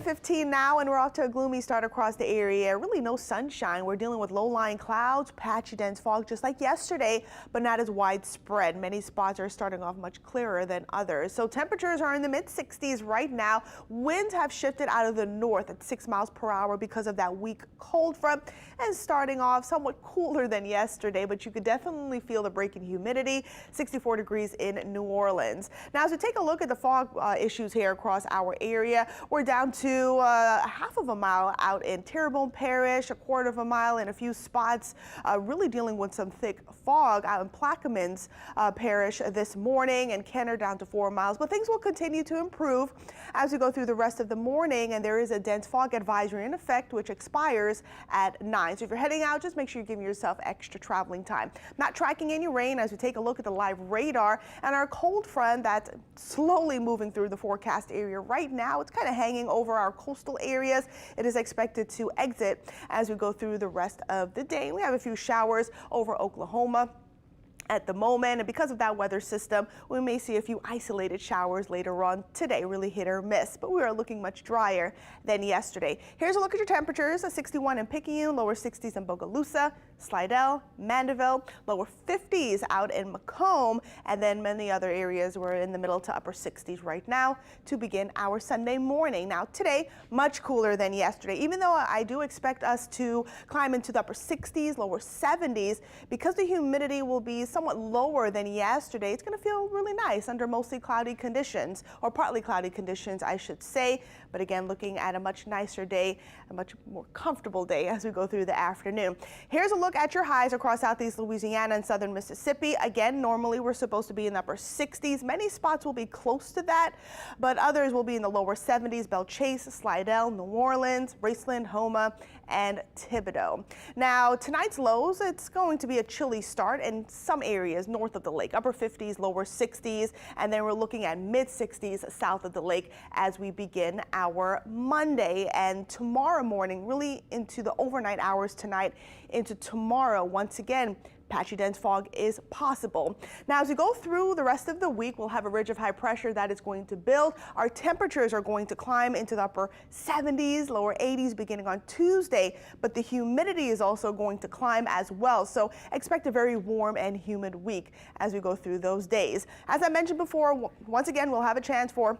8:15 now, and we're off to a gloomy start across the area. Really no sunshine. We're dealing with low-lying clouds, patchy dense fog just like yesterday, but not as widespread. Many spots are starting off much clearer than others. So temperatures are in the mid-60s right now. Winds have shifted out of the north at 6 miles per hour because of that weak cold front, and starting off somewhat cooler than yesterday, but you could definitely feel the break in humidity. 64 degrees in New Orleans. Now, as we take a look at the fog issues here across our area, we're down to half of a mile out in Terrebonne Parish, a quarter of a mile in a few spots, really dealing with some thick fog out in Plaquemines Parish this morning, and Kenner down to 4 miles. But things will continue to improve as we go through the rest of the morning, and there is a dense fog advisory in effect, which expires at 9. So if you're heading out, just make sure you're giving yourself extra traveling time. Not tracking any rain as we take a look at the live radar and our cold front that's slowly moving through the forecast area right now. It's kind of hanging over our coastal areas. It is expected to exit as we go through the rest of the day. We have a few showers over Oklahoma at the moment, and because of that weather system, we may see a few isolated showers later on today, really hit or miss, but we are looking much drier than yesterday. Here's a look at your temperatures: 61 in Picayune, lower 60s in Bogalusa, Slidell, Mandeville, lower 50s out in Macomb, and then many other areas we're in the middle to upper 60s right now to begin our Sunday morning. Now today, much cooler than yesterday, even though I do expect us to climb into the upper 60s, lower 70s, because the humidity will be somewhat lower than yesterday. It's going to feel really nice under mostly cloudy conditions, or partly cloudy conditions, I should say. But again, looking at a much nicer day, a much more comfortable day as we go through the afternoon. Here's a look at your highs across southeast Louisiana and southern Mississippi. Again, normally we're supposed to be in the upper 60s. Many spots will be close to that, but others will be in the lower 70s. Belle Chase, Slidell, New Orleans, Raceland, Homa, and Thibodaux. Now, tonight's lows, it's going to be a chilly start in some areas north of the lake, upper 50s, lower 60s, and then we're looking at mid 60s south of the lake as we begin our Monday and tomorrow morning, really into the overnight hours tonight into tomorrow. Once again, patchy dense fog is possible. Now, as we go through the rest of the week, we'll have a ridge of high pressure that is going to build. Our temperatures are going to climb into the upper 70s, lower 80s beginning on Tuesday, but the humidity is also going to climb as well. So expect a very warm and humid week as we go through those days. As I mentioned before, once again, we'll have a chance for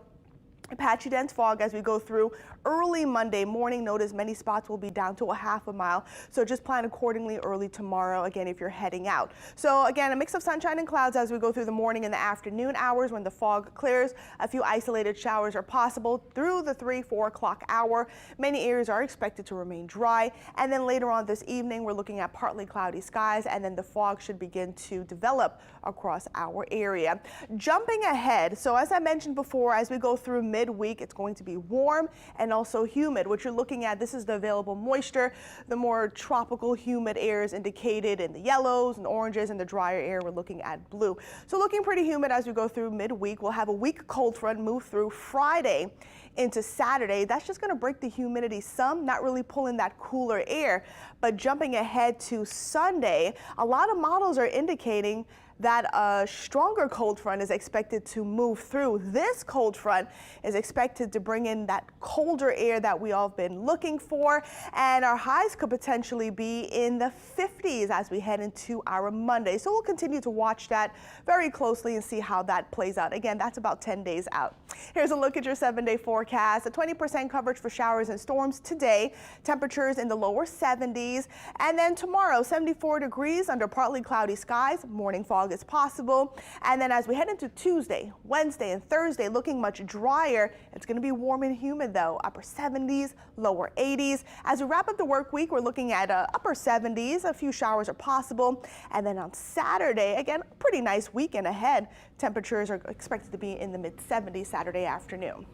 patchy dense fog as we go through early Monday morning. Notice many spots will be down to a half a mile, so just plan accordingly early tomorrow, again, if you're heading out. So again, a mix of sunshine and clouds as we go through the morning and the afternoon hours. When the fog clears, a few isolated showers are possible through the 3-4 o'clock hour. Many areas are expected to remain dry, and then later on this evening we're looking at partly cloudy skies, and then the fog should begin to develop across our area. Jumping ahead, so as I mentioned before, as we go through midweek, it's going to be warm and also humid. What you're looking at, this is the available moisture. The more tropical humid air is indicated in the yellows and oranges, and the drier air we're looking at blue. So looking pretty humid as we go through midweek. We'll have a weak cold front move through Friday into Saturday. That's just going to break the humidity some, not really pulling that cooler air. But jumping ahead to Sunday, a lot of models are indicating that a stronger cold front is expected to move through. This cold front is expected to bring in that colder air that we all have been looking for, and our highs could potentially be in the 50s as we head into our Monday. So we'll continue to watch that very closely and see how that plays out. Again, that's about 10 days out. Here's a look at your 7-day forecast. A 20% coverage for showers and storms today. Temperatures in the lower 70s, and then tomorrow 74 degrees under partly cloudy skies. Morning fog is possible, and then as we head into Tuesday, Wednesday, and Thursday, looking much drier. It's going to be warm and humid though, upper 70s, lower 80s. As we wrap up the work week, we're looking at upper 70s. A few showers are possible, and then on Saturday, again, a pretty nice weekend ahead. Temperatures are expected to be in the mid 70s Saturday afternoon.